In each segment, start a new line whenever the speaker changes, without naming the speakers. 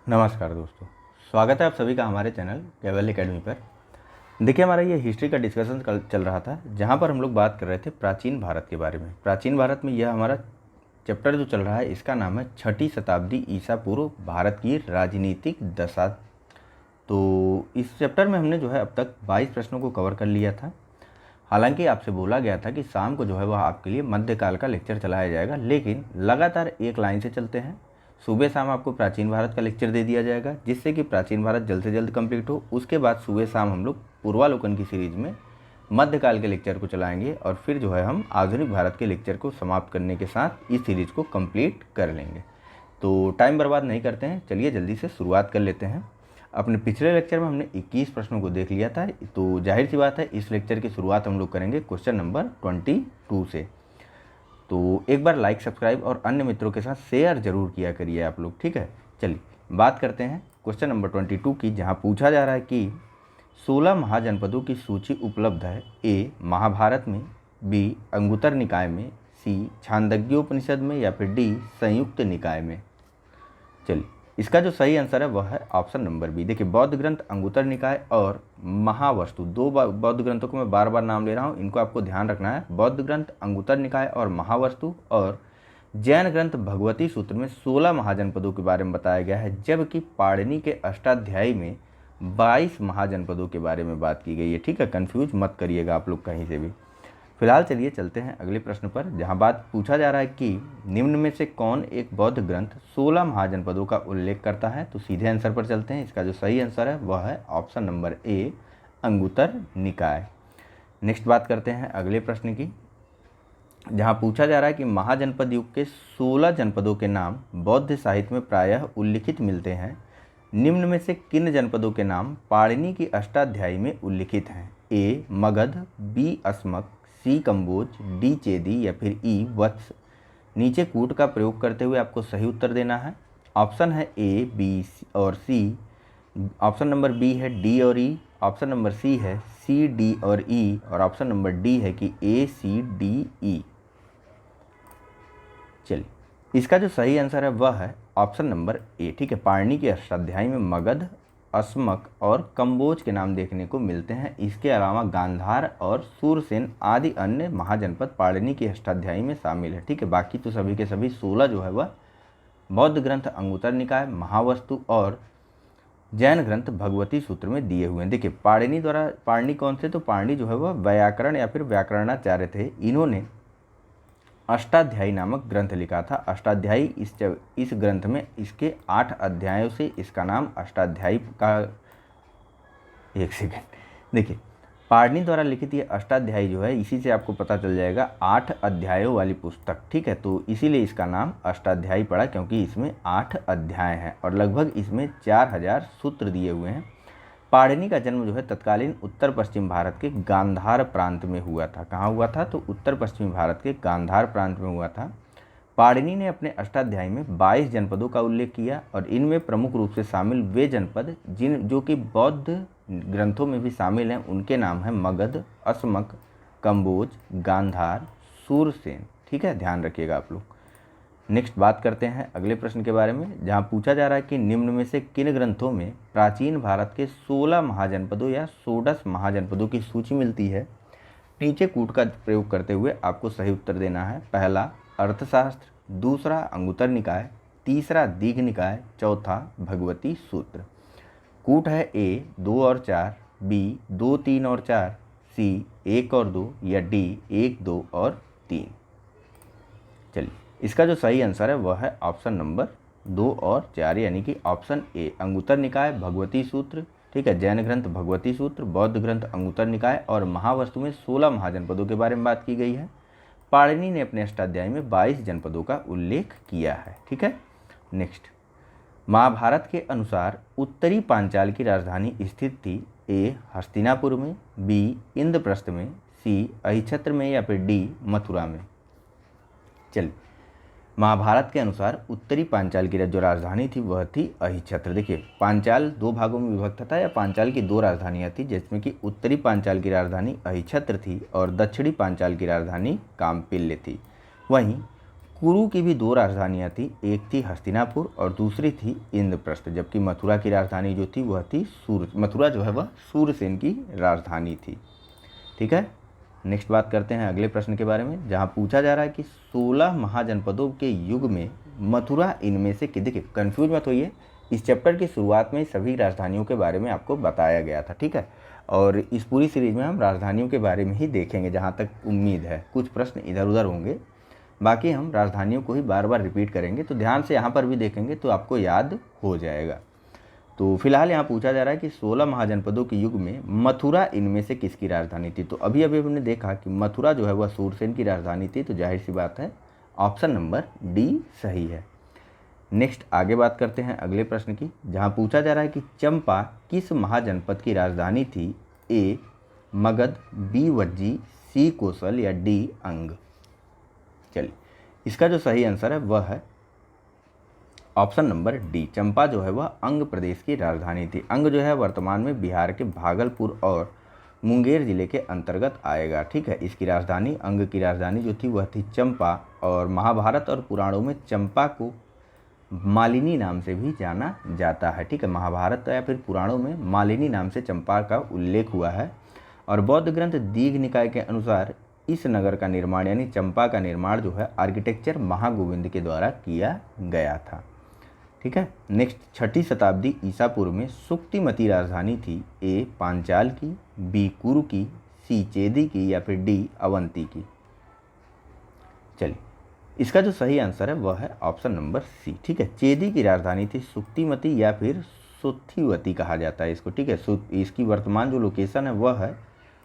नमस्कार दोस्तों, स्वागत है आप सभी का हमारे चैनल केवल एकेडमी पर। देखिए, हमारा ये हिस्ट्री का डिस्कशन कल चल रहा था, जहाँ पर हम लोग बात कर रहे थे प्राचीन भारत के बारे में। प्राचीन भारत में यह हमारा चैप्टर जो चल रहा है, इसका नाम है छठी शताब्दी ईसा पूर्व भारत की राजनीतिक दशा। तो इस चैप्टर में हमने जो है अब तक 22 प्रश्नों को कवर कर लिया था। हालांकि आपसे बोला गया था कि शाम को जो है वह आपके लिए मध्यकाल का लेक्चर चलाया जाएगा, लेकिन लगातार एक लाइन से चलते हैं। सुबह शाम आपको प्राचीन भारत का लेक्चर दे दिया जाएगा, जिससे कि प्राचीन भारत जल्द से जल्द कंप्लीट हो। उसके बाद सुबह शाम हम लोग पूर्वालोकन की सीरीज में मध्यकाल के लेक्चर को चलाएंगे, और फिर जो है हम आधुनिक भारत के लेक्चर को समाप्त करने के साथ इस सीरीज को कंप्लीट कर लेंगे। तो टाइम बर्बाद नहीं करते हैं, चलिए जल्दी से शुरुआत कर लेते हैं। अपने पिछले लेक्चर में हमने 21 प्रश्नों को देख लिया था, तो जाहिर सी बात है इस लेक्चर की शुरुआत हम लोग करेंगे क्वेश्चन नंबर 22 से। तो एक बार लाइक, सब्सक्राइब और अन्य मित्रों के साथ शेयर जरूर किया करिए आप लोग, ठीक है। चलिए बात करते हैं क्वेश्चन नंबर 22 की, जहां पूछा जा रहा है कि 16 महाजनपदों की सूची उपलब्ध है। ए महाभारत में, बी अंगुत्तर निकाय में, सी छांदोग्योपनिषद में, या फिर डी संयुक्त निकाय में। चलिए, इसका जो सही आंसर है वह है ऑप्शन नंबर बी। देखिए, बौद्ध ग्रंथ अंगुत्तर निकाय और महावस्तु, दो बौद्ध ग्रंथों को मैं बार बार नाम ले रहा हूँ, इनको आपको ध्यान रखना है। बौद्ध ग्रंथ अंगुत्तर निकाय और महावस्तु, और जैन ग्रंथ भगवती सूत्र में 16 महाजनपदों के बारे में बताया गया है, जबकि पाणिनि के अष्टाध्यायी में 22 महाजनपदों के बारे में बात की गई है, ठीक है। कन्फ्यूज मत करिएगा आप लोग कहीं से भी। फिलहाल चलिए चलते हैं अगले प्रश्न पर, जहां बात पूछा जा रहा है कि निम्न में से कौन एक बौद्ध ग्रंथ 16 महाजनपदों का उल्लेख करता है। तो सीधे आंसर पर चलते हैं। इसका जो सही आंसर है वह है ऑप्शन नंबर ए अंगुत्तर निकाय। नेक्स्ट बात करते हैं अगले प्रश्न की, जहां पूछा जा रहा है कि महाजनपद युग के 16 जनपदों के नाम बौद्ध साहित्य में प्रायः उल्लिखित मिलते हैं। निम्न में से किन जनपदों के नाम पाणिनि की अष्टाध्यायी में उल्लिखित हैं। ए मगध, बी अस्मक, सी कंबोज, डी चेदी, या फिर ई वत्स। नीचे कूट का प्रयोग करते हुए आपको सही उत्तर देना है। ऑप्शन है ए, बी और सी। ऑप्शन नंबर बी है डी और ई। ऑप्शन नंबर सी है सी, डी और ई, और ऑप्शन नंबर डी है कि ए, सी, डी, ई। चलिए, इसका जो सही आंसर है वह है ऑप्शन नंबर ए, ठीक है। पाणिनि के अष्टाध्यायी में मगध, अस्मक और कंबोज के नाम देखने को मिलते हैं। इसके अलावा गांधार और सूरसेन आदि अन्य महाजनपद पाणिनि के अष्टाध्यायी में शामिल है, ठीक है। बाकी तो सभी के सभी 16 जो है वह बौद्ध ग्रंथ अंगुत्तर निकाय, महावस्तु और जैन ग्रंथ भगवती सूत्र में दिए हुए हैं। देखिए, पाणिनि कौन से, तो पाणिनि जो है वह व्याकरण या फिर व्याकरणाचार्य थे। इन्होंने अष्टाध्यायी नामक ग्रंथ लिखा था। अष्टाध्यायी इस ग्रंथ में इसके 8 अध्यायों से इसका नाम अष्टाध्यायी का। एक सेकेंड, देखिए, पाणिनि द्वारा लिखित ये अष्टाध्यायी जो है, इसी से आपको पता चल जाएगा 8 अध्यायों वाली पुस्तक, ठीक है। तो इसीलिए इसका नाम अष्टाध्यायी पड़ा, क्योंकि इसमें 8 अध्याय हैं और लगभग इसमें 4000 सूत्र दिए हुए हैं। पाणिनि का जन्म जो है तत्कालीन उत्तर पश्चिम भारत के गांधार प्रांत में हुआ था। कहाँ हुआ था, तो उत्तर पश्चिमी भारत के गांधार प्रांत में हुआ था। पाणिनि ने अपने अष्टाध्यायी में 22 जनपदों का उल्लेख किया, और इनमें प्रमुख रूप से शामिल वे जनपद जो कि बौद्ध ग्रंथों में भी शामिल हैं, उनके नाम हैं मगध, अस्मक, कंबोज, गांधार, सूरसेन, ठीक है। ध्यान रखिएगा आप लोग। नेक्स्ट बात करते हैं अगले प्रश्न के बारे में, जहां पूछा जा रहा है कि निम्न में से किन ग्रंथों में प्राचीन भारत के 16 महाजनपदों या षोडश महाजनपदों की सूची मिलती है। नीचे कूट का प्रयोग करते हुए आपको सही उत्तर देना है। पहला अर्थशास्त्र, दूसरा अंगुत्तर निकाय, तीसरा दीघ निकाय, चौथा भगवती सूत्र। कूट है ए 2 और 4, बी 2, 3 और 4, सी 1 और 2, या डी 1, 2 और 3। चलिए, इसका जो सही आंसर है वह है ऑप्शन नंबर 2 और 4, यानी कि ऑप्शन ए अंगुत्तर निकाय भगवती सूत्र, ठीक है। जैन ग्रंथ भगवती सूत्र, बौद्ध ग्रंथ अंगुत्तर निकाय और महावस्तु में 16 महाजनपदों के बारे में बात की गई है। पाणिनि ने अपने अष्टाध्यायी में 22 जनपदों का उल्लेख किया है, ठीक है। नेक्स्ट, महाभारत के अनुसार उत्तरी पांचाल की राजधानी स्थित थी। ए हस्तिनापुर में, बी इंद्रप्रस्थ में, सी अहिछत्र में, या फिर डी मथुरा में। चलिए, महाभारत के अनुसार उत्तरी पांचाल की जो राजधानी थी वह थी अहिछत्र। देखिए, पांचाल 2 भागों में विभक्त था, या पांचाल की 2 राजधानियाँ थी, जिसमें कि उत्तरी पांचाल की राजधानी अहिछत्र थी और दक्षिणी पांचाल की राजधानी कामपिल्य थी। वहीं कुरु की भी दो राजधानियाँ थी, एक थी हस्तिनापुर और दूसरी थी इंद्रप्रस्थ, जबकि मथुरा की राजधानी जो थी वह थी मथुरा जो है वह सूरसेन की राजधानी थी। ठीक है, नेक्स्ट बात करते हैं अगले प्रश्न के बारे में, जहाँ पूछा जा रहा है कि 16 महाजनपदों के युग में मथुरा इनमें से देखिए कन्फ्यूज मत होइए, इस चैप्टर की शुरुआत में सभी राजधानियों के बारे में आपको बताया गया था। ठीक है, और इस पूरी सीरीज में हम राजधानियों के बारे में ही देखेंगे, जहाँ तक उम्मीद है। कुछ प्रश्न इधर उधर होंगे, बाकी हम राजधानियों को ही बार बार रिपीट करेंगे, तो ध्यान से यहाँ पर भी देखेंगे तो आपको याद हो जाएगा। तो फिलहाल यहाँ पूछा जा रहा है कि 16 महाजनपदों के युग में मथुरा इनमें से किसकी राजधानी थी। तो अभी अभी हमने देखा कि मथुरा जो है वह सूरसेन की राजधानी थी, तो जाहिर सी बात है ऑप्शन नंबर डी सही है। नेक्स्ट आगे बात करते हैं अगले प्रश्न की, जहाँ पूछा जा रहा है कि चंपा किस महाजनपद की राजधानी थी। ए मगध, बी वज्जी, सी कौशल या डी अंग। चलिए, इसका जो सही आंसर है वह है ऑप्शन नंबर डी, चंपा जो है वह अंग प्रदेश की राजधानी थी। अंग जो है वर्तमान में बिहार के भागलपुर और मुंगेर जिले के अंतर्गत आएगा। ठीक है, इसकी राजधानी, अंग की राजधानी जो थी वह थी चंपा, और महाभारत और पुराणों में चंपा को मालिनी नाम से भी जाना जाता है। ठीक है, महाभारत या फिर पुराणों में मालिनी नाम से चंपा का उल्लेख हुआ है। और बौद्ध ग्रंथ दीघ निकाय के अनुसार इस नगर का निर्माण यानी चंपा का निर्माण जो है आर्किटेक्चर महागोविंद के द्वारा किया गया था। ठीक है, नेक्स्ट 6ठी शताब्दी ईसा पूर्व में सुक्तिमती राजधानी थी। ए पांचाल की, बी कुरु की, सी चेदी की या फिर डी अवंती की। चलिए, इसका जो सही आंसर है वह है ऑप्शन नंबर सी। ठीक है, चेदी की राजधानी थी सुक्तिमती या फिर सुत्थिवती कहा जाता है इसको। ठीक है, इसकी वर्तमान जो लोकेशन है वह है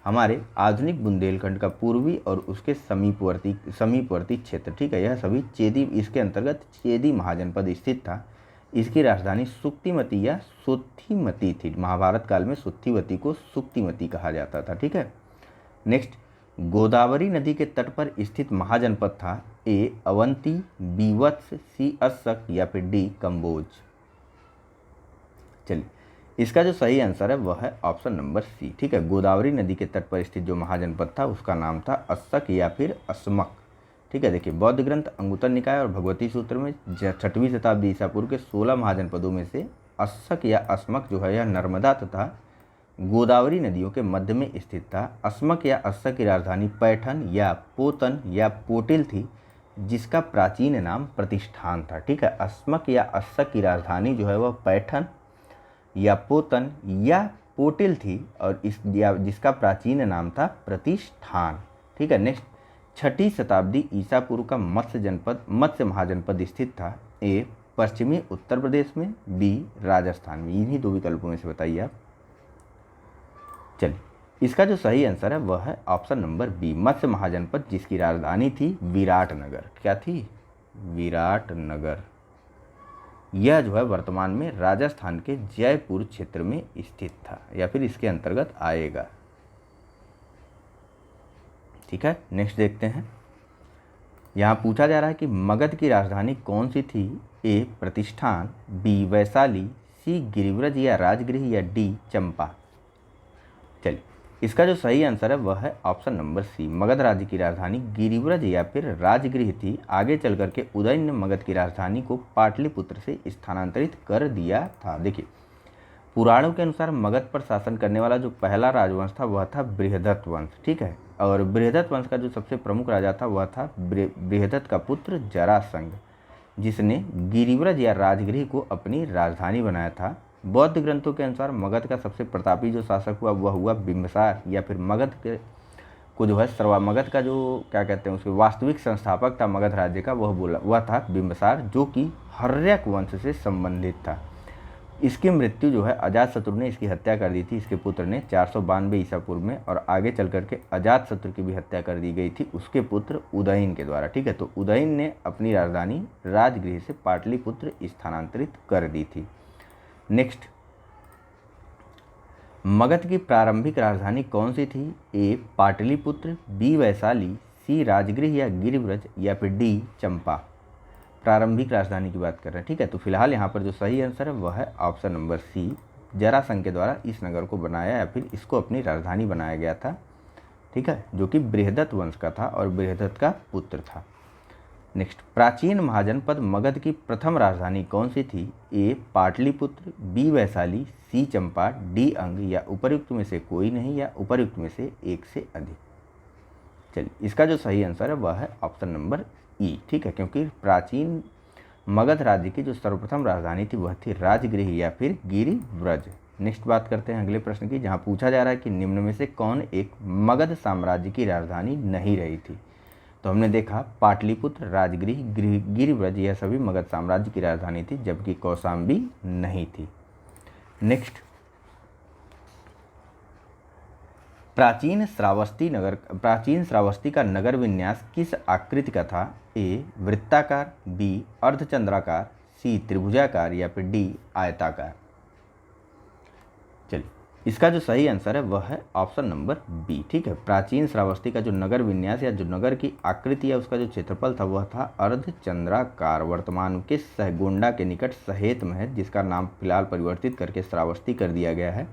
हमारे आधुनिक बुंदेलखंड का पूर्वी और उसके समीपवर्ती क्षेत्र। ठीक है, यह सभी चेदी, इसके अंतर्गत चेदी महाजनपद स्थित था। इसकी राजधानी सुक्तिमती या सुत्थिमती थी। महाभारत काल में सुत्थिवती को सुक्तिमती कहा जाता था। ठीक है, नेक्स्ट गोदावरी नदी के तट पर स्थित महाजनपद था। ए अवंती, बी वत्स, सी अस्सक या फिर डी कंबोज। चलिए, इसका जो सही आंसर है वह है ऑप्शन नंबर सी। ठीक है, गोदावरी नदी के तट पर स्थित जो महाजनपद था उसका नाम था अस्सक या फिर अस्मक। ठीक है, देखिए बौद्ध ग्रंथ अंगुत्तर निकाय और भगवती सूत्र में 6वीं शताब्दी ईसा पूर्व के 16 महाजनपदों में से अस्सक या अस्मक जो है यह नर्मदा तथा गोदावरी नदियों के मध्य में स्थित था। अस्मक या अस्सक की राजधानी पैठन या पोतन या पोटिल थी, जिसका प्राचीन नाम प्रतिष्ठान था। ठीक है, अस्मक या अस्सक की राजधानी जो है वह पैठन या पोतन या पोटिल थी और जिसका प्राचीन नाम था प्रतिष्ठान। ठीक है, नेक्स्ट 6ठी शताब्दी ईसा पूर्व का मत्स्य महाजनपद स्थित था। ए पश्चिमी उत्तर प्रदेश में, बी राजस्थान में। इन्हीं दो विकल्पों में से बताइए आप। चलिए, इसका जो सही आंसर है वह है ऑप्शन नंबर बी, मत्स्य महाजनपद, जिसकी राजधानी थी विराटनगर। क्या थी? विराटनगर। यह जो है वर्तमान में राजस्थान के जयपुर क्षेत्र में स्थित था या फिर इसके अंतर्गत आएगा। ठीक है, नेक्स्ट देखते हैं। यहाँ पूछा जा रहा है कि मगध की राजधानी कौन सी थी। ए प्रतिष्ठान, बी वैशाली, सी गिरिव्रज या राजगृह या डी चंपा। चलिए, इसका जो सही आंसर है वह है ऑप्शन नंबर सी, मगध राज्य की राजधानी गिरिव्रज या फिर राजगृह थी। आगे चल करके उदयन ने मगध की राजधानी को पाटलिपुत्र से स्थानांतरित कर दिया था। देखिए, पुराणों के अनुसार मगध पर शासन करने वाला जो पहला राजवंश था वह था बृहदत्त वंश। ठीक है, और बृहदत्त वंश का जो सबसे प्रमुख राजा था वह था बृहदत्त का पुत्र जरासंध, जिसने गिरिव्रज या राजगृह को अपनी राजधानी बनाया था। बौद्ध ग्रंथों के अनुसार मगध का सबसे प्रतापी जो शासक हुआ वह हुआ बिंबिसार, या फिर मगध का जो क्या कहते हैं उसके वास्तविक संस्थापक था मगध राज्य का, वह था बिंबिसार, जो कि हर्यक वंश से संबंधित था। इसकी मृत्यु जो है अजातशत्रु ने इसकी हत्या कर दी थी, इसके पुत्र ने 492 ईसा पूर्व में, और आगे चल करके अजातशत्रु की भी हत्या कर दी गई थी उसके पुत्र उदयन के द्वारा। ठीक है, तो उदयन ने अपनी राजधानी राजगृह से पाटलिपुत्र स्थानांतरित कर दी थी। नेक्स्ट, मगध की प्रारंभिक राजधानी कौन सी थी। ए पाटलिपुत्र, बी वैशाली, सी राजगृह या गिरिव्रज या फिर डी चंपा। प्रारंभिक राजधानी की बात कर रहे हैं। ठीक है, तो फिलहाल यहाँ पर जो सही आंसर है वह है ऑप्शन नंबर सी, जरासंध के द्वारा इस नगर को बनाया या फिर इसको अपनी राजधानी बनाया गया था। ठीक है, जो कि बृहदत्त वंश का था और बृहदत्त का पुत्र था। नेक्स्ट, प्राचीन महाजनपद मगध की प्रथम राजधानी कौन सी थी? ए पाटलिपुत्र, बी वैशाली, सी चंपा, डी अंग, या उपर्युक्त में से कोई नहीं, या उपर्युक्त में से एक से अधिक। चलिए, इसका जो सही आंसर है वह है ऑप्शन नंबर ई। ठीक है, क्योंकि प्राचीन मगध राज्य की जो सर्वप्रथम राजधानी थी वह थी राजगृह या फिर गिरिव्रज। नेक्स्ट बात करते हैं अगले प्रश्न की, जहां पूछा जा रहा है कि निम्न में से कौन एक मगध साम्राज्य की राजधानी नहीं रही थी? तो हमने देखा पाटलिपुत्र, राजगृह, गिरिव्रज यह सभी मगध साम्राज्य की राजधानी थी, जबकि कौशाम्बी नहीं थी। नेक्स्ट, प्राचीन श्रावस्ती का नगर विन्यास किस आकृति का था? ए वृत्ताकार, बी अर्धचंद्राकार, सी त्रिभुजाकार, या फिर डी आयताकार। चलिए, इसका जो सही आंसर है वह है ऑप्शन नंबर बी। ठीक है, प्राचीन श्रावस्ती का जो नगर विन्यास या जो नगर की आकृति है उसका जो क्षेत्रफल था वह था अर्धचंद्राकार। वर्तमान के सहगोंडा के निकट सहेत में है, जिसका नाम फिलहाल परिवर्तित करके श्रावस्ती कर दिया गया है,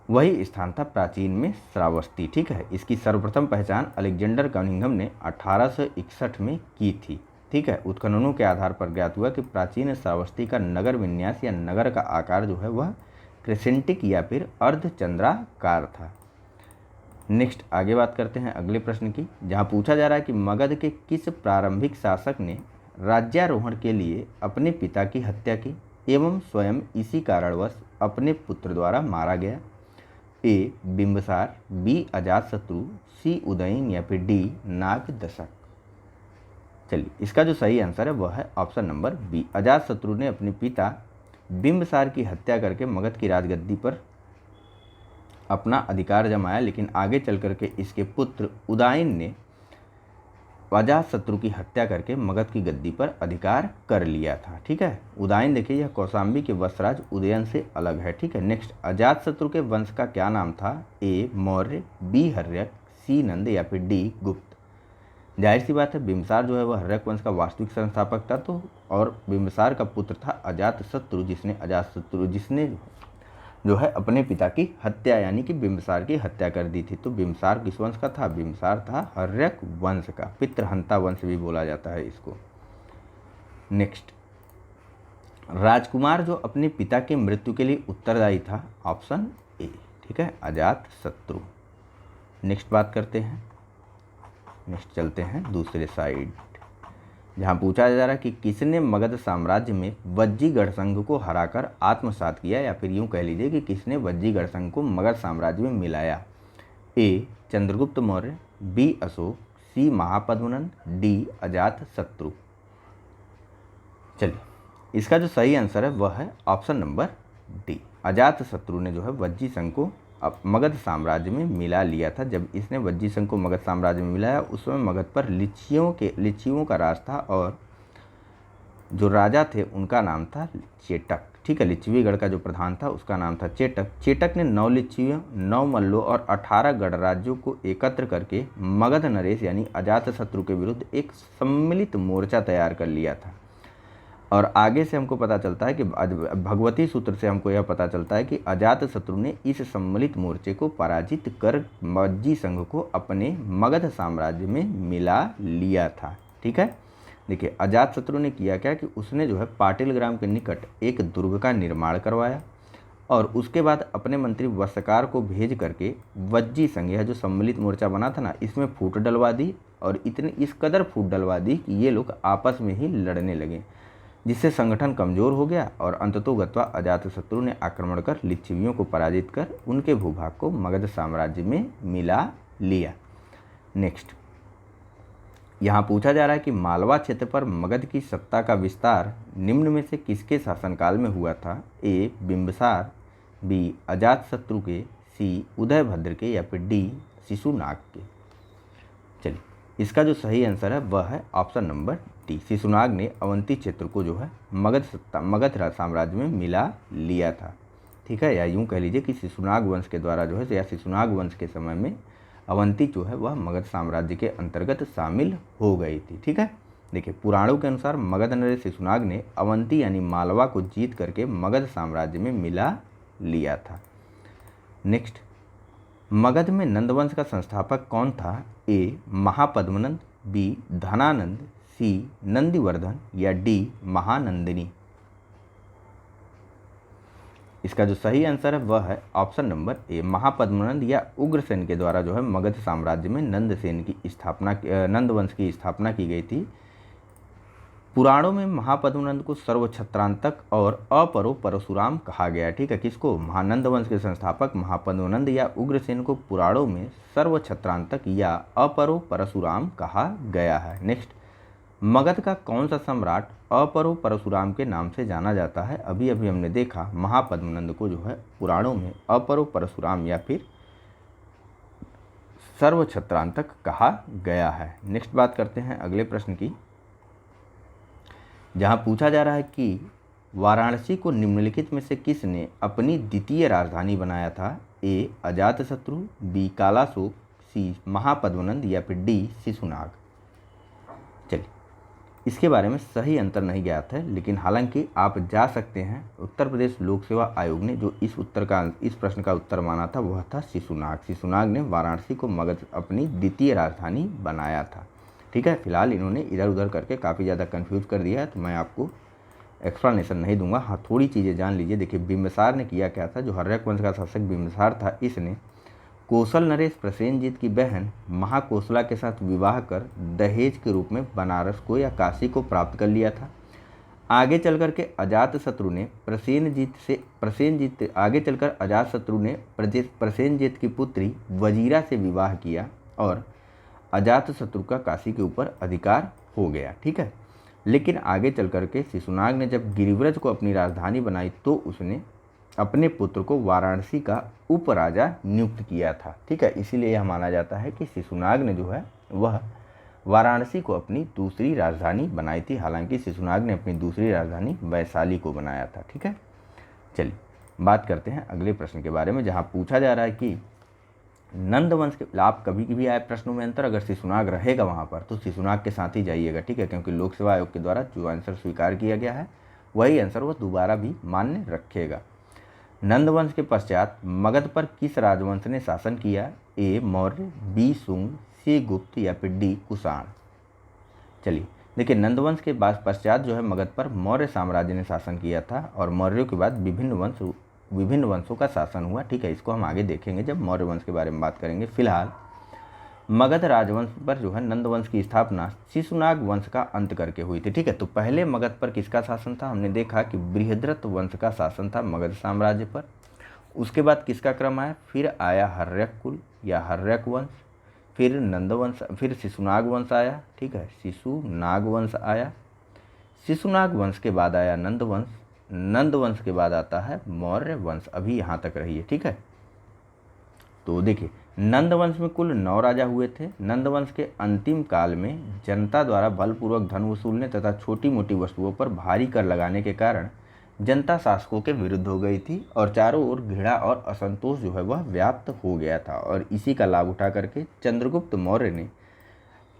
वही स्थान था प्राचीन में श्रावस्ती। ठीक है, इसकी सर्वप्रथम पहचान अलेक्जेंडर कनिंघम ने 1861 में की थी। ठीक है, उत्खननों के आधार पर ज्ञात हुआ कि प्राचीन श्रावस्ती का नगर विन्यास या नगर का आकार जो है वह क्रेसेंटिक या फिर अर्धचंद्राकार था। नेक्स्ट आगे बात करते हैं अगले प्रश्न की, जहां पूछा जा रहा है कि मगध के किस प्रारंभिक शासक ने राज्यारोहण के लिए अपने पिता की हत्या की एवं स्वयं इसी कारणवश अपने पुत्र द्वारा मारा गया? ए बिंबसार, बी अजातशत्रु, सी उदयन, या फिर डी नागदशक। चलिए, इसका जो सही आंसर है वह है ऑप्शन नंबर बी। अजातशत्रु ने अपने पिता बिंबसार की हत्या करके मगध की राजगद्दी पर अपना अधिकार जमाया, लेकिन आगे चल करके इसके पुत्र उदयन ने अजातशत्रु की हत्या करके मगध की गद्दी पर अधिकार कर लिया था। ठीक है, उदयन देखिए यह कौशाम्बी के वंशराज उदयन से अलग है। ठीक है, नेक्स्ट, अजातशत्रु के वंश का क्या नाम था? ए मौर्य, बी हर्यक, सी नंद, या फिर डी गुप्त। जाहिर सी बात है, बिंबसार जो है वह हर्यक वंश का वास्तविक संस्थापक था, तो और बिंबसार का पुत्र था अजातशत्रु, जिसने जो है अपने पिता की हत्या यानी कि बिंबसार की हत्या कर दी थी। तो बिंबसार किस वंश का था? बिंबसार था हर्यक वंश का, पितृहंता वंश भी बोला जाता है इसको। नेक्स्ट, राजकुमार जो अपने पिता की मृत्यु के लिए उत्तरदायी था? Option A. ठीक है, अजातशत्रु। नेक्स्ट बात करते हैं, नेक्स्ट चलते हैं दूसरे साइड, जहां पूछा जा रहा है कि किसने मगध साम्राज्य में वज्जीगढ़ संघ को हराकर आत्मसात किया, या फिर यूं कह लीजिए कि किसने वज्जीगढ़ संघ को मगध साम्राज्य में मिलाया? ए चंद्रगुप्त मौर्य, बी अशोक, सी महापद्मनंद, डी अजातशत्रु। चलिए, इसका जो सही आंसर है वह है ऑप्शन नंबर डी। अजातशत्रु ने जो है वज्जी संघ को मगध साम्राज्य में मिला लिया था। जब इसने वज्जी संघ को मगध साम्राज्य में मिलाया उस समय मगध पर लिच्चियों का राज था, और जो राजा थे उनका नाम था चेटक। ठीक है, लिच्छवीगढ़ का जो प्रधान था उसका नाम था चेटक। चेटक ने 9 लिच्छियों, 9 मल्लों और 18 गणराज्यों को एकत्र करके मगध नरेश यानी अजातशत्रु के विरुद्ध एक सम्मिलित मोर्चा तैयार कर लिया था। और आगे से हमको पता चलता है कि भगवती सूत्र से हमको यह पता चलता है कि अजातशत्रु ने इस सम्मिलित मोर्चे को पराजित कर वज्जी संघ को अपने मगध साम्राज्य में मिला लिया था। ठीक है, देखिए अजातशत्रु ने किया क्या कि उसने जो है पाटिल ग्राम के निकट एक दुर्ग का निर्माण करवाया, और उसके बाद अपने मंत्री वस्त्रकार को भेज करके वज्जी संघ यह जो सम्मिलित मोर्चा बना था ना, इसमें फूट डलवा दी, और इस कदर फूट डलवा दी कि ये लोग आपस में ही लड़ने लगे, जिससे संगठन कमज़ोर हो गया, और अंततोगत्वा अजातशत्रु ने आक्रमण कर लिच्छवियों को पराजित कर उनके भूभाग को मगध साम्राज्य में मिला लिया। नेक्स्ट, यहाँ पूछा जा रहा है कि मालवा क्षेत्र पर मगध की सत्ता का विस्तार निम्न में से किसके शासनकाल में हुआ था? ए बिंबसार, बी अजातशत्रु के, सी उदयभद्र के, या फिर डी शिशुनाग के। चलिए, इसका जो सही आंसर है वह है ऑप्शन नंबर डी। शिशुनाग ने अवंती क्षेत्र को जो है मगध साम्राज्य में मिला लिया था। ठीक है, या यूं कह लीजिए कि शिशुनाग वंश के द्वारा जो है, या शिशुनाग वंश के समय में अवंती जो है वह मगध साम्राज्य के अंतर्गत शामिल हो गई थी। ठीक है, देखिए पुराणों के अनुसार मगध नरेश शिशुनाग ने अवंती यानी मालवा को जीत करके मगध साम्राज्य में मिला लिया था। नेक्स्ट, मगध में नंदवंश का संस्थापक कौन था? ए महापद्मनंद, बी धनानंद, सी नंदिवर्धन या डी महानंदिनी। इसका जो सही आंसर है वह है ऑप्शन नंबर ए, महापद्मनंद या उग्रसेन के द्वारा जो है मगध साम्राज्य में नंद वंश की स्थापना की गई थी। पुराणों में महापद्मनंद को सर्वछत्रांतक और अपरो परशुराम कहा गया है। ठीक है, किसको? महानंद वंश के संस्थापक महापद्मनंद या उग्रसेन को पुराणों में सर्वछत्रांतक या अपरो परशुराम कहा गया है। नेक्स्ट, मगध का कौन सा सम्राट अपरो परशुराम के नाम से जाना जाता है? अभी अभी हमने देखा महापद्मनंद को जो है पुराणों में अपरो परशुराम या फिर सर्वछत्रांतक कहा गया है। नेक्स्ट बात करते हैं अगले प्रश्न की, जहां पूछा जा रहा है कि वाराणसी को निम्नलिखित में से किसने अपनी द्वितीय राजधानी बनाया था? ए अजातशत्रु, बी कालाशोक, सी महापद्मनंद या फिर डी शिशुनाग। चलिए, इसके बारे में सही अंतर नहीं ज्ञात है, लेकिन हालांकि आप जा सकते हैं। उत्तर प्रदेश लोक सेवा आयोग ने जो इस प्रश्न का उत्तर माना था वह था शिशुनाग। शिशुनाग ने वाराणसी को मगध अपनी द्वितीय राजधानी बनाया था। ठीक है, फिलहाल इन्होंने इधर उधर करके काफ़ी ज़्यादा कंफ्यूज कर दिया है, तो मैं आपको एक्सप्लेनेशन नहीं दूंगा। हाँ, थोड़ी चीज़ें जान लीजिए। देखिए, बिंबिसार ने किया क्या था? जो हर्यक वंश का शासक बिंबिसार था, इसने कौशल नरेश प्रसेनजीत की बहन महाकोशला के साथ विवाह कर दहेज के रूप में बनारस को या काशी को प्राप्त कर लिया था। आगे चलकर के अजातशत्रु ने प्रसेनजीत की पुत्री वजीरा से विवाह किया और अजातशत्रु का काशी के ऊपर अधिकार हो गया। ठीक है, लेकिन आगे चल करके शिशुनाग ने जब गिरिव्रज को अपनी राजधानी बनाई तो उसने अपने पुत्र को वाराणसी का उपराजा नियुक्त किया था। ठीक है, इसीलिए यह माना जाता है कि शिशुनाग ने जो है वह वाराणसी को अपनी दूसरी राजधानी बनाई थी। हालांकि शिशुनाग ने अपनी दूसरी राजधानी वैशाली को बनाया था। ठीक है, चलिए बात करते हैं अगले प्रश्न के बारे में, जहाँ पूछा जा रहा है कि नंद वंश के, आप कभी कभी आए प्रश्नों में अंतर, अगर शिशुनाग रहेगा वहाँ पर तो शिशुनाग के साथ ही जाइएगा। ठीक है, क्योंकि लोक सेवा आयोग के द्वारा जो आंसर स्वीकार किया गया है वही आंसर वह दोबारा भी मान्य रखेगा। नंद वंश के पश्चात मगध पर किस राजवंश ने शासन किया? ए मौर्य, बी शुंग, सी गुप्त या फिर डी कुषाण। चलिए देखिए, नंद वंश के बाद पश्चात जो है मगध पर मौर्य साम्राज्य ने शासन किया था और मौर्यों के बाद विभिन्न वंशों का शासन हुआ। ठीक है, इसको हम आगे देखेंगे जब मौर्य वंश के बारे में बात करेंगे। फिलहाल मगध राजवंश पर जो है नंद वंश की स्थापना शिशुनाग वंश का अंत करके हुई थी। ठीक है, तो पहले मगध पर किसका शासन था? हमने देखा कि बृहद्रथ वंश का शासन था मगध साम्राज्य पर। उसके बाद किसका क्रम आया? फिर आया हर्यक कुल या हर्यक वंश, फिर नंद वंश, फिर शिशुनाग वंश आया। ठीक है, शिशुनाग वंश आया। शिशुनाग वंश के बाद आया नंद वंश। नंद वंश के बाद आता है मौर्य वंश। अभी यहाँ तक रहिए। ठीक है, तो देखिए, नंद वंश में कुल 9 राजा हुए थे। नंद वंश के अंतिम काल में जनता द्वारा बलपूर्वक धन वसूलने तथा छोटी मोटी वस्तुओं पर भारी कर लगाने के कारण जनता शासकों के विरुद्ध हो गई थी और चारों ओर घृणा और असंतोष जो है वह व्याप्त हो गया था। और इसी का लाभ उठा करके चंद्रगुप्त मौर्य ने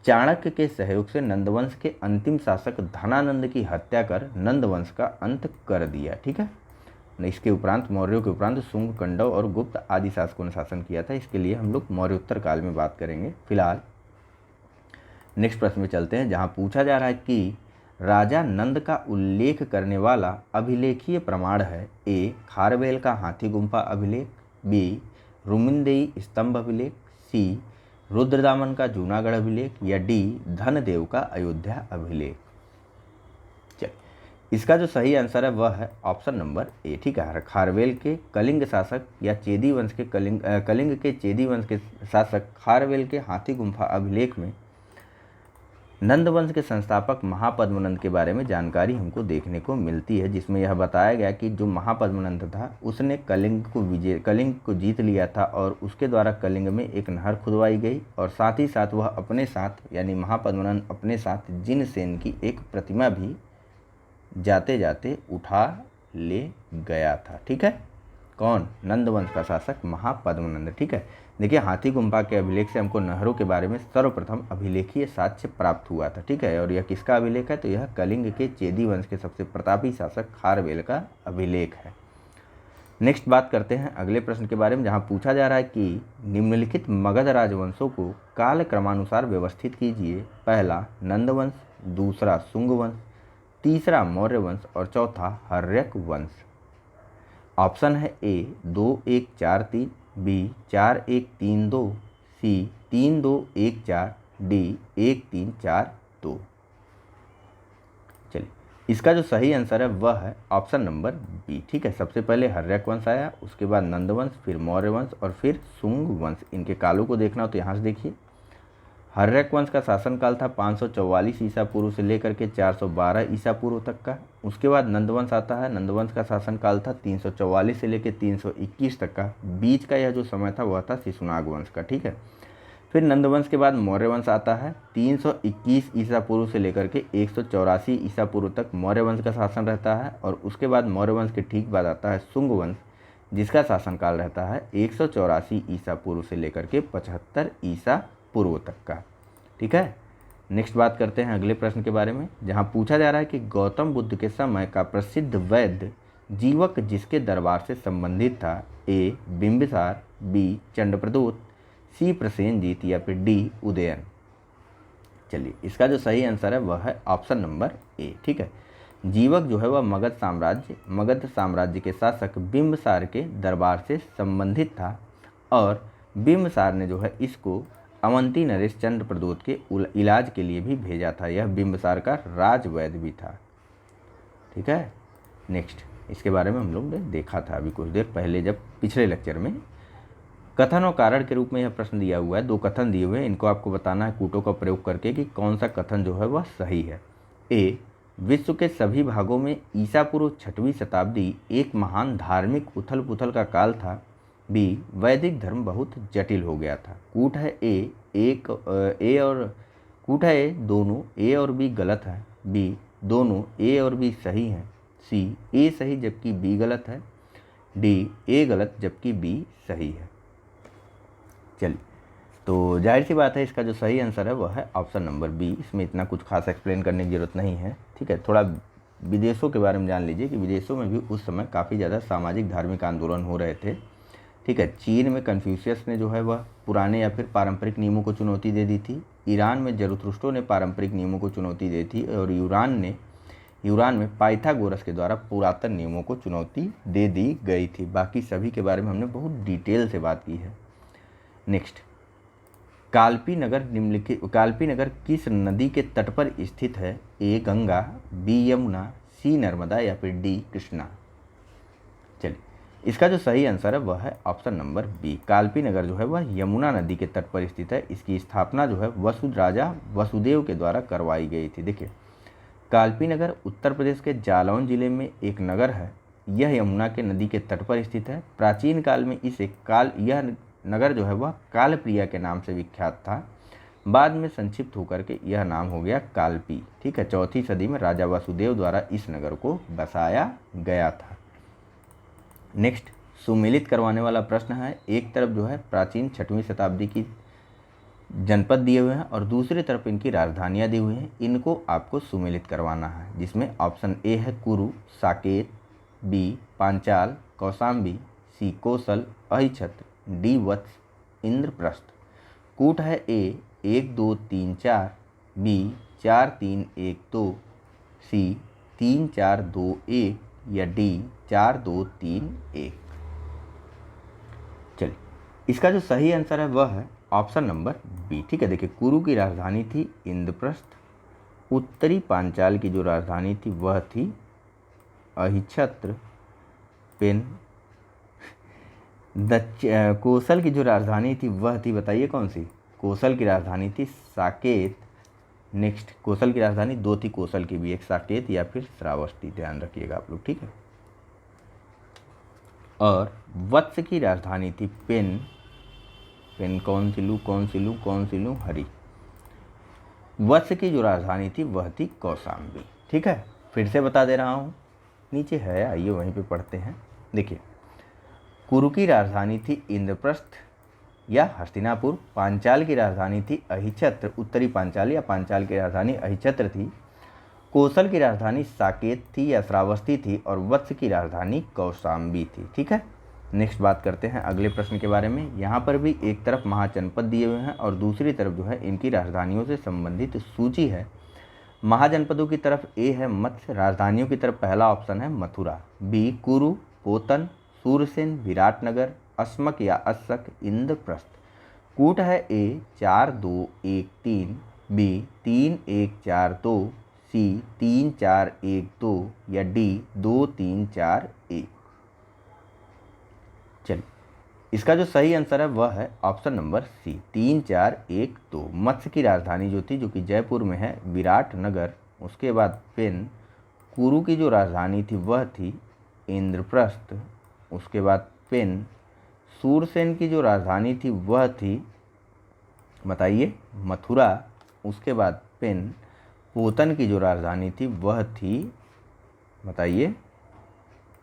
चाणक्य के सहयोग से नंदवंश के अंतिम शासक धनानंद की हत्या कर नंदवंश का अंत कर दिया। ठीक है, इसके उपरांत मौर्यों के उपरांत शुंग, कंडव और गुप्त आदि शासकों ने शासन किया था। इसके लिए हम लोग मौर्योत्तर काल में बात करेंगे। फिलहाल नेक्स्ट प्रश्न में चलते हैं, जहां पूछा जा रहा है कि राजा नंद का उल्लेख करने वाला अभिलेखीय प्रमाण है। ए खारवेल का हाथी गुम्फा अभिलेख, बी रुमिनदेई स्तंभ अभिलेख, सी रुद्रदामन का जूनागढ़ अभिलेख या डी धनदेव का अयोध्या अभिलेख। इसका जो सही आंसर है वह है ऑप्शन नंबर ए। ठीक है, खारवेल के कलिंग शासक या चेदी वंश के कलिंग के चेदी वंश के शासक खारवेल के हाथी गुम्फा अभिलेख में नंद वंश के संस्थापक महापद्मनंद के बारे में जानकारी हमको देखने को मिलती है, जिसमें यह बताया गया कि जो महापद्मनंद था उसने कलिंग को जीत लिया था और उसके द्वारा कलिंग में एक नहर खुदवाई गई और साथ ही साथ वह अपने साथ यानी महापद्मनंद अपने साथ जिनसेन की एक प्रतिमा भी जाते जाते उठा ले गया था। ठीक है, कौन? नंद वंश का शासक महापद्मनंद। ठीक है, देखिए, हाथी गुम्फा के अभिलेख से हमको नहरों के बारे में सर्वप्रथम अभिलेखीय साक्ष्य प्राप्त हुआ था। ठीक है, और यह किसका अभिलेख है? तो यह कलिंग के चेदी वंश के सबसे प्रतापी शासक खारवेल का अभिलेख है। नेक्स्ट बात करते हैं अगले प्रश्न के बारे में, जहां पूछा जा रहा है कि निम्नलिखित मगध राजवंशों को काल क्रमानुसार व्यवस्थित कीजिए। पहला नंद वंश, दूसरा शुंग वंश, तीसरा मौर्य वंश और चौथा हर्यक वंश। ऑप्शन है ए 2143, बी 4132, सी 3214, डी 1342। चलिए, इसका जो सही आंसर है वह है ऑप्शन नंबर बी। ठीक है, सबसे पहले हर्यक वंश आया, उसके बाद नंद वंश, फिर मौर्य वंश और फिर शुंग वंश। इनके कालों को देखना हो तो यहाँ से देखिए। हर्यक वंश का शासनकाल था 544 ईसा पूर्व से लेकर के 412 ईसा पूर्व तक का। उसके बाद नंदवंश आता है, नंदवंश का शासनकाल था 344 से लेकर 321 तक का। बीच का यह जो समय था वह था शिशुनाग वंश का। ठीक है, फिर नंदवंश के बाद मौर्य वंश आता है, 321 ईसा पूर्व से लेकर के 184 ईसा पूर्व तक मौर्य वंश का शासन रहता है। और उसके बाद मौर्य वंश के ठीक बाद आता है शुंग वंश, जिसका शासनकाल रहता है 184 ईसा पूर्व से लेकर के 75 ईसा पूर्व तक का। ठीक है, नेक्स्ट बात करते हैं अगले प्रश्न के बारे में, जहां पूछा जा रहा है कि गौतम बुद्ध के समय का प्रसिद्ध वैद्य जीवक जिसके दरबार से संबंधित था। ए बिंबिसार, बी चंडप्रदोत, सी प्रसेनजीत या फिर डी उदयन। चलिए, इसका जो सही आंसर है वह है ऑप्शन नंबर ए। ठीक है, जीवक जो है वह मगध साम्राज्य के शासक बिंबिसार के दरबार से संबंधित था और बिंबिसार ने जो है इसको अवंती नरेश चंद्रप्रदोत के इलाज के लिए भी भेजा था। यह बिंबिसार का राजवैद्य भी था। ठीक है, नेक्स्ट इसके बारे में हम लोग ने देखा था अभी कुछ देर पहले जब पिछले लेक्चर में। कथन और कारण के रूप में यह प्रश्न दिया हुआ है, दो कथन दिए हुए हैं, इनको आपको बताना है कूटों का प्रयोग करके कि कौन सा कथन जो है वह सही है। ए विश्व के सभी भागों में ईसा पूर्व 6वीं शताब्दी एक महान धार्मिक उथल पुथल का काल था। बी वैदिक धर्म बहुत जटिल हो गया था। कूट है दोनों ए और बी गलत है। बी दोनों ए और बी सही हैं। सी ए सही जबकि बी गलत है। डी ए गलत जबकि बी सही है। चलिए, तो जाहिर सी बात है इसका जो सही आंसर है वह है ऑप्शन नंबर बी। इसमें इतना कुछ खास एक्सप्लेन करने की ज़रूरत नहीं है। ठीक है, थोड़ा विदेशों के बारे में जान लीजिए कि विदेशों में भी उस समय काफ़ी ज़्यादा सामाजिक धार्मिक आंदोलन हो रहे थे। ठीक है, चीन में कन्फ्यूशियस ने जो है वह पुराने या फिर पारंपरिक नियमों को चुनौती दे दी थी। ईरान में जरथुस्ट्रो ने पारंपरिक नियमों को चुनौती दी थी और यूरान में पाइथागोरस के द्वारा पुरातन नियमों को चुनौती दे दी गई थी। बाकी सभी के बारे में हमने बहुत डिटेल से बात की है। नेक्स्ट, कालपी नगर किस नदी के तट पर स्थित है। ए गंगा, बी यमुना, सी नर्मदा या फिर डी कृष्णा। चलिए, इसका जो सही आंसर है वह है ऑप्शन नंबर बी। कालपी नगर जो है वह यमुना नदी के तट पर स्थित है। इसकी स्थापना जो है राजा वसुदेव के द्वारा करवाई गई थी। देखिए, कालपी नगर उत्तर प्रदेश के जालौन जिले में एक नगर है। यह यमुना के नदी के तट पर स्थित है। प्राचीन काल में यह नगर जो है वह कालप्रिया के नाम से विख्यात था। बाद में संक्षिप्त होकर के यह नाम हो गया कालपी। ठीक है, 4वीं सदी में राजा वसुदेव द्वारा इस नगर को बसाया गया था। नेक्स्ट, सुमेलित करवाने वाला प्रश्न है। एक तरफ जो है प्राचीन 6वीं शताब्दी की जनपद दिए हुए हैं और दूसरी तरफ इनकी राजधानियाँ दी हुई हैं। इनको आपको सुमेलित करवाना है, जिसमें ऑप्शन ए है कुरु, साकेत, बी पांचाल, कौशाम्बी, सी कोसल, अहिछत्र, डी वत्स, इंद्रप्रस्थ। कूट है ए 1 2 3 4, बी 4 3 1 2, सी 3 4 2 1 या डी 4 2 3 1। चलिए, इसका जो सही आंसर है वह है ऑप्शन नंबर बी। ठीक है, देखिए, कुरु की राजधानी थी इंद्रप्रस्थ। उत्तरी पांचाल की जो राजधानी थी वह थी अहिछत्र। कोसल की जो राजधानी थी वह थी, बताइए कौन सी। कोसल की राजधानी थी साकेत। नेक्स्ट, कोसल की राजधानी दो थी कोसल की भी, एक साकेत या फिर श्रावस्ती, ध्यान रखिएगा आप लोग। ठीक है, और वत्स की राजधानी थी पेन कौन सी लूँ हरी। वत्स की जो राजधानी थी वह थी कौशाम्बी। ठीक है, फिर से बता दे रहा हूँ, नीचे है, आइए वहीं पे पढ़ते हैं। देखिए, कुरु की राजधानी थी इंद्रप्रस्थ या हस्तिनापुर। पांचाल की राजधानी थी अहिछत्र, उत्तरी पांचाल या पांचाल की राजधानी अहिछत्र थी। कोसल की राजधानी साकेत थी या श्रावस्ती थी और वत्स की राजधानी कौशाम्बी थी। ठीक है, नेक्स्ट बात करते हैं अगले प्रश्न के बारे में। यहाँ पर भी एक तरफ महाजनपद दिए हुए हैं और दूसरी तरफ जो है इनकी राजधानियों से संबंधित सूची है। महाजनपदों की तरफ ए है मत्स्य, राजधानियों की तरफ पहला ऑप्शन है मथुरा, बी कुरु, पोतन, सूरसेन, विराटनगर, अस्मक या अस्सक, इंद्रप्रस्थ। कूट है ए 4-2-1-3, बी 3-1-4-2, सी 3-4-1-2 या डी 2-3-4-1। चलिए, इसका जो सही आंसर है वह है ऑप्शन नंबर सी 3-4-1-2। मत्स्य की राजधानी जो थी, जो कि जयपुर में है, विराटनगर, उसके बाद फिर कुरु की जो राजधानी थी वह थी इंद्रप्रस्थ, उसके बाद फिर सूरसेन की जो राजधानी थी वह थी, बताइए, मथुरा, उसके बाद फिर पोतन की जो राजधानी थी वह थी, बताइए,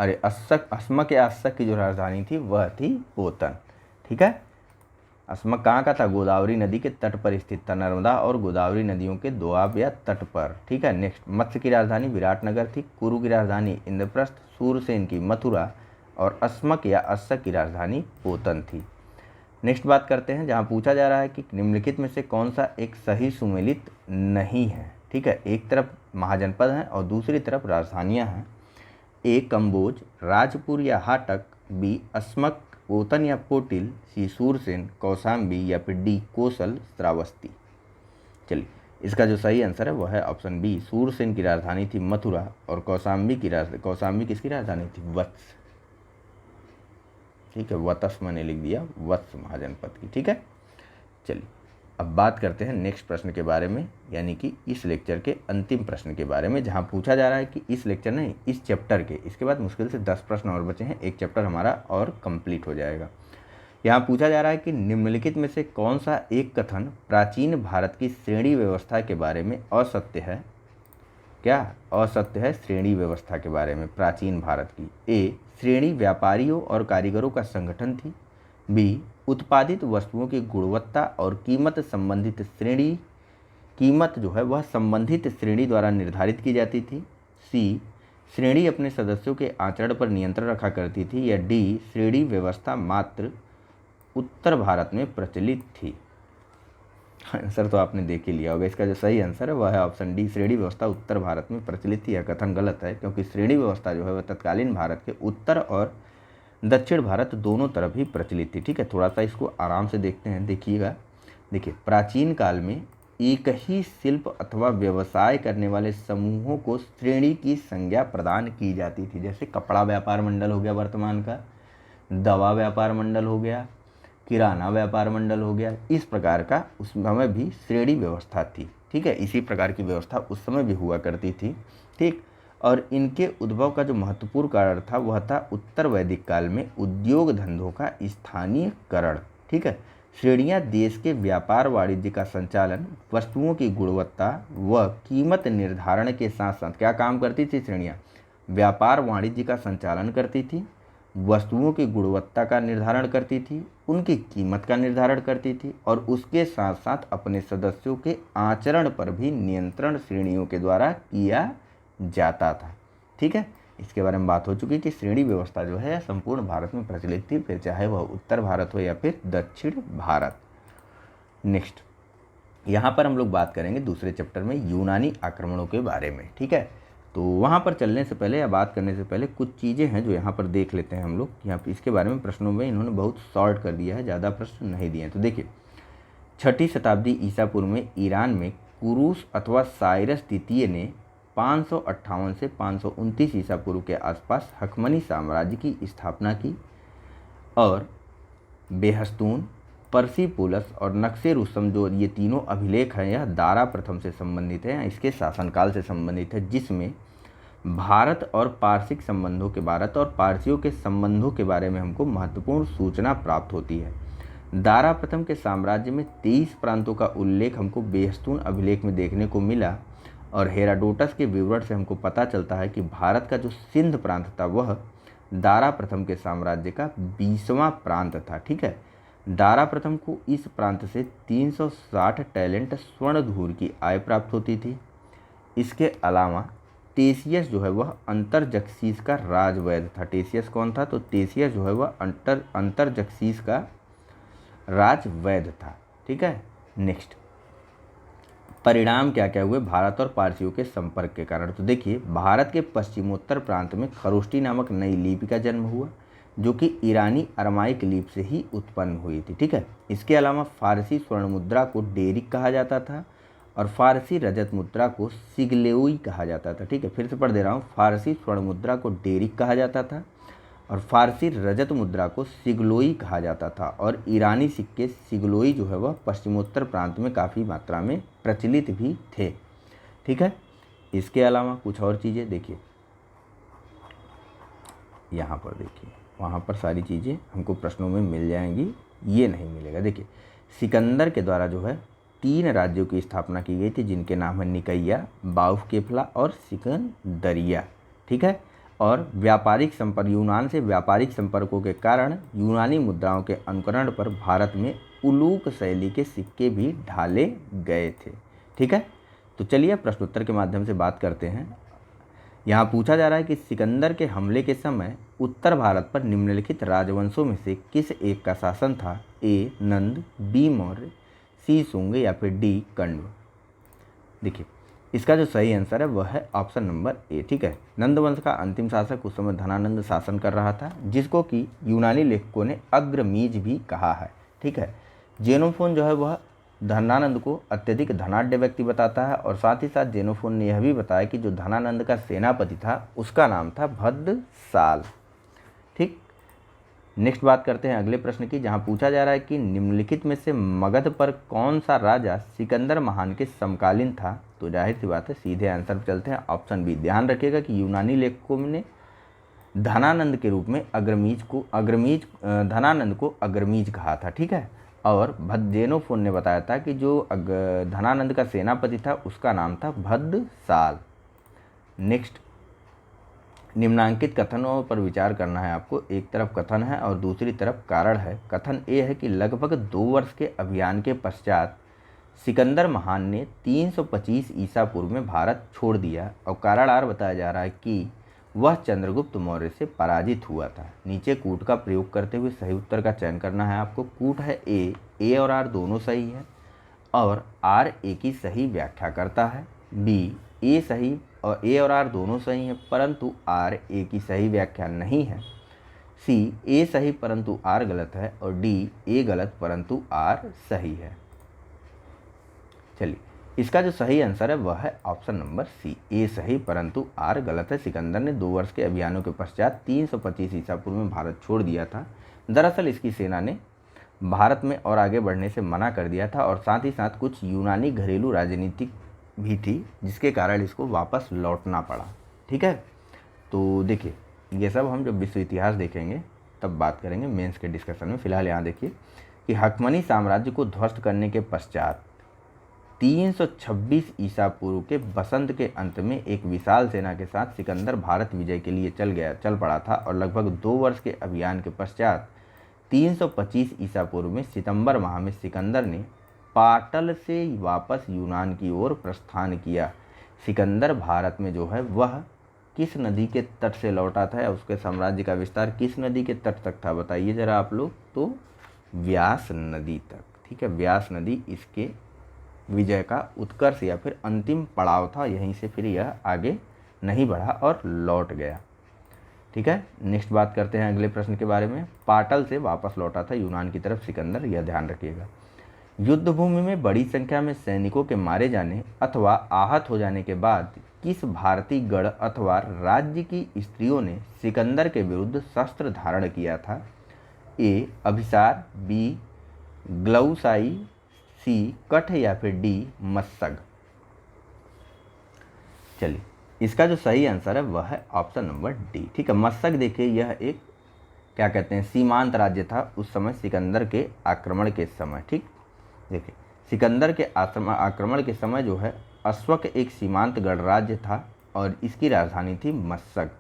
अरे अस्मक या अस्सक की जो राजधानी थी वह थी पोतन। ठीक है, अस्मक कहाँ का था? गोदावरी नदी के तट पर स्थित था, नर्मदा और गोदावरी नदियों के दोआब या तट पर। ठीक है, नेक्स्ट, मत्स्य की राजधानी विराटनगर थी, कुरु की राजधानी इंद्रप्रस्थ, सूरसेन की मथुरा और अस्मक या अस्सक की राजधानी पोतन थी। नेक्स्ट बात करते हैं, जहाँ पूछा जा रहा है कि निम्नलिखित में से कौन सा एक सही सुमेलित नहीं है। ठीक है, एक तरफ महाजनपद हैं और दूसरी तरफ राजधानियाँ हैं। ए कम्बोज, राजपुर या हाटक, बी अस्मक, पोतन या पोटिल, सी सूरसेन, कौसाम्बी या फिर डी कोसल, श्रावस्ती। चलिए, इसका जो सही आंसर है वह है ऑप्शन बी, सूरसेन की राजधानी थी मथुरा और कौसाम्बी किसकी राजधानी थी? वत्स। ठीक है, वत्स मैंने लिख दिया, वत्स महाजनपद की। ठीक है, चलिए अब बात करते हैं नेक्स्ट प्रश्न के बारे में, यानी कि इस लेक्चर के अंतिम प्रश्न के बारे में, जहां पूछा जा रहा है कि इस लेक्चर नहीं, इस चैप्टर के, इसके बाद मुश्किल से 10 प्रश्न और बचे हैं, एक चैप्टर हमारा और कंप्लीट हो जाएगा। यहाँ पूछा जा रहा है कि निम्नलिखित में से कौन सा एक कथन प्राचीन भारत की श्रेणी व्यवस्था के बारे में असत्य है? क्या असत्य है श्रेणी व्यवस्था के बारे में प्राचीन भारत की? ए, श्रेणी व्यापारियों और कारीगरों का संगठन थी, बी, उत्पादित वस्तुओं की गुणवत्ता और कीमत जो है वह संबंधित श्रेणी द्वारा निर्धारित की जाती थी, सी, श्रेणी अपने सदस्यों के आचरण पर नियंत्रण रखा करती थी, या डी, श्रेणी व्यवस्था मात्र उत्तर भारत में प्रचलित थी। आंसर तो आपने देख ही लिया होगा, इसका जो सही आंसर है वह है ऑप्शन डी, श्रेणी व्यवस्था उत्तर भारत में प्रचलित थी। यह कथन गलत है, क्योंकि श्रेणी व्यवस्था जो है वह तत्कालीन भारत के उत्तर और दक्षिण भारत दोनों तरफ ही प्रचलित थी। ठीक है, थोड़ा सा इसको आराम से देखते हैं, देखिएगा। देखिए, प्राचीन काल में एक ही शिल्प अथवा व्यवसाय करने वाले समूहों को श्रेणी की संज्ञा प्रदान की जाती थी। जैसे कपड़ा व्यापार मंडल हो गया वर्तमान का, दवा व्यापार मंडल हो गया, किराना व्यापार मंडल हो गया, इस प्रकार का उस समय भी श्रेणी व्यवस्था थी। ठीक है, इसी प्रकार की व्यवस्था उस समय भी हुआ करती थी। ठीक, और इनके उद्भव का जो महत्वपूर्ण कारण था वह था उत्तर वैदिक काल में उद्योग धंधों का स्थानीयकरण। ठीक है, श्रेणियां देश के व्यापार वाणिज्य का संचालन, वस्तुओं की गुणवत्ता व कीमत निर्धारण के साथ साथ क्या काम करती थी? श्रेणियां व्यापार वाणिज्य का संचालन करती थी, वस्तुओं की गुणवत्ता का निर्धारण करती थी, उनकी कीमत का निर्धारण करती थी और उसके साथ साथ अपने सदस्यों के आचरण पर भी नियंत्रण श्रेणियों के द्वारा किया जाता था। ठीक है, इसके बारे में बात हो चुकी कि श्रेणी व्यवस्था जो है संपूर्ण भारत में प्रचलित थी, फिर चाहे वह उत्तर भारत हो या फिर दक्षिण भारत। नेक्स्ट, यहाँ पर हम लोग बात करेंगे दूसरे चैप्टर में यूनानी आक्रमणों के बारे में। ठीक है, तो वहाँ पर चलने से पहले या बात करने से पहले कुछ चीज़ें हैं जो यहाँ पर देख लेते हैं हम लोग। यहाँ पर इसके बारे में प्रश्नों में इन्होंने बहुत शॉर्ट कर दिया है, ज़्यादा प्रश्न नहीं दिए हैं। तो देखिए, 6ठी शताब्दी ईसा पूर्व में ईरान में कुरूस अथवा साइरस द्वितीय ने 558 से 529 ईसा पूर्व के आसपास हकमनी साम्राज्य की स्थापना की और बेहस्तून, पर्सिपोलस और नक्शे रुस्तम, जो ये तीनों अभिलेख हैं, यह दारा प्रथम से संबंधित है, इसके शासनकाल से संबंधित है, जिसमें भारत और पारसियों के संबंधों के बारे में हमको महत्वपूर्ण सूचना प्राप्त होती है। दारा प्रथम के साम्राज्य में 23 प्रांतों का उल्लेख हमको बेहस्तून अभिलेख में देखने को मिला और हेराडोटस के विवरण से हमको पता चलता है कि भारत का जो सिंध प्रांत था वह दारा प्रथम के साम्राज्य का 20वां प्रांत था। ठीक है, दारा प्रथम को इस प्रांत से 360 टैलेंट स्वर्ण धूर की आय प्राप्त होती थी। इसके अलावा टेसियस जो है वह अंतरजक्सीस का राजवैद्य था। टेसियस कौन था? तो टेसियस जो है वह अंतरजक्सीस का राजवैद्य था। ठीक है, नेक्स्ट, परिणाम क्या क्या हुए भारत और पारसियों के संपर्क के कारण? तो देखिए, भारत के पश्चिमोत्तर प्रांत में खरोष्टी नामक नई लिपि का जन्म हुआ, जो कि ईरानी अरमाइक लिपि से ही उत्पन्न हुई थी। ठीक है, इसके अलावा फारसी स्वर्ण मुद्रा को डेरिक कहा जाता था और फारसी रजत मुद्रा को सिगलेउई कहा जाता था। ठीक है, फिर से पढ़ दे रहा हूँ, फारसी स्वर्ण मुद्रा को डेरिक कहा जाता था और फारसी रजत मुद्रा को सिगलोई कहा जाता था। और ईरानी सिक्के सिगलोई जो है वह पश्चिमोत्तर प्रांत में काफ़ी मात्रा में प्रचलित भी थे। ठीक है, इसके अलावा कुछ और चीज़ें देखिए, यहाँ पर देखिए, वहाँ पर सारी चीज़ें हमको प्रश्नों में मिल जाएंगी, ये नहीं मिलेगा। देखिए, सिकंदर के द्वारा जो है 3 राज्यों की स्थापना की गई थी, जिनके नाम है निकैया, बाउफ-केफला और सिकंदरिया। ठीक है, और व्यापारिक संपर्क, यूनान से व्यापारिक संपर्कों के कारण यूनानी मुद्राओं के अनुकरण पर भारत में उलूक शैली के सिक्के भी ढाले गए थे। ठीक है, तो चलिए प्रश्नोत्तर के माध्यम से बात करते हैं। यहाँ पूछा जा रहा है कि सिकंदर के हमले के समय उत्तर भारत पर निम्नलिखित राजवंशों में से किस एक का शासन था? ए नंद, बी मौर्य, सी शुंग या फिर डी कण्व। देखिए, इसका जो सही आंसर है वह है ऑप्शन नंबर ए। ठीक है, नंद वंश का अंतिम शासक उस समय धनानंद शासन कर रहा था, जिसको कि यूनानी लेखकों ने अग्रमीज भी कहा है। ठीक है, जेनोफोन जो है वह धनानंद को अत्यधिक धनाढ्य व्यक्ति बताता है और साथ ही साथ जेनोफोन ने यह भी बताया कि जो धनानंद का सेनापति था उसका नाम था भद्रसाल। ठीक, नेक्स्ट बात करते हैं अगले प्रश्न की, जहां पूछा जा रहा है कि निम्नलिखित में से मगध पर कौन सा राजा सिकंदर महान के समकालीन था? तो जाहिर सी बात है, सीधे आंसर पर चलते हैं, ऑप्शन बी। ध्यान रखिएगा कि यूनानी लेखकों ने धनानंद के रूप में धनानंद को अग्रमीज कहा था। ठीक है, और जेनोफोन ने बताया था कि जो धनानंद का सेनापति था उसका नाम था भद्रसाल। नेक्स्ट, निम्नांकित कथनों पर विचार करना है आपको। एक तरफ कथन है और दूसरी तरफ कारण है। कथन ए है कि लगभग 2 वर्ष के अभियान के पश्चात सिकंदर महान ने 325 ईसा पूर्व में भारत छोड़ दिया, और कारण आर बताया जा रहा है कि वह चंद्रगुप्त मौर्य से पराजित हुआ था। नीचे कूट का प्रयोग करते हुए सही उत्तर का चयन करना है आपको। कूट है ए और आर दोनों सही है, और आर ए की सही व्याख्या करता है। बी, ए सही और ए और आर दोनों सही हैं, परंतु आर ए की सही व्याख्या नहीं है। सी, ए सही परंतु आर गलत है, और डी, ए गलत परंतु आर सही है। चलिए, इसका जो सही आंसर है वह है ऑप्शन नंबर सी, ए सही परंतु आर गलत है। सिकंदर ने 2 वर्ष के अभियानों के पश्चात 325 ईसा पूर्व में भारत छोड़ दिया था। दरअसल इसकी सेना ने भारत में और आगे बढ़ने से मना कर दिया था, और साथ ही साथ कुछ यूनानी घरेलू राजनीतिक भी थी, जिसके कारण इसको वापस लौटना पड़ा। ठीक है, तो देखिए, ये सब हम जब विश्व इतिहास देखेंगे तब बात करेंगे मेंस के डिस्कशन में। फिलहाल यहाँ देखिए कि हकमनी साम्राज्य को ध्वस्त करने के पश्चात 326 ईसा पूर्व के बसंत के अंत में एक विशाल सेना के साथ सिकंदर भारत विजय के लिए चल पड़ा था, और लगभग 2 वर्ष के अभियान के पश्चात 325 ईसा पूर्व में सितंबर माह में सिकंदर ने पाटल से वापस यूनान की ओर प्रस्थान किया। सिकंदर भारत में जो है वह किस नदी के तट से लौटा था, या उसके साम्राज्य का विस्तार किस नदी के तट तक था? बताइए ज़रा आप लोग। तो व्यास नदी तक। ठीक है, व्यास नदी इसके विजय का उत्कर्ष या फिर अंतिम पड़ाव था, यहीं से फिर यह आगे नहीं बढ़ा और लौट गया। ठीक है, नेक्स्ट बात करते हैं अगले प्रश्न के बारे में। पाटल से वापस लौटा था यूनान की तरफ सिकंदर, यह ध्यान रखिएगा। युद्ध भूमि में बड़ी संख्या में सैनिकों के मारे जाने अथवा आहत हो जाने के बाद किस भारतीय गढ़ अथवा राज्य की स्त्रियों ने सिकंदर के विरुद्ध शस्त्र धारण किया था? ए अभिसार, बी ग्लौसाई, सी कठ या फिर डी मत्सग। चलिए, इसका जो सही आंसर है वह है ऑप्शन नंबर डी। ठीक है, मत्सग देखिए, यह एक क्या कहते हैं सीमांत राज्य था उस समय सिकंदर के आक्रमण के समय। ठीक, देखिए, सिकंदर के आक्रमण के समय जो है अश्वक एक सीमांत गणराज्य था और इसकी राजधानी थी मत्सग।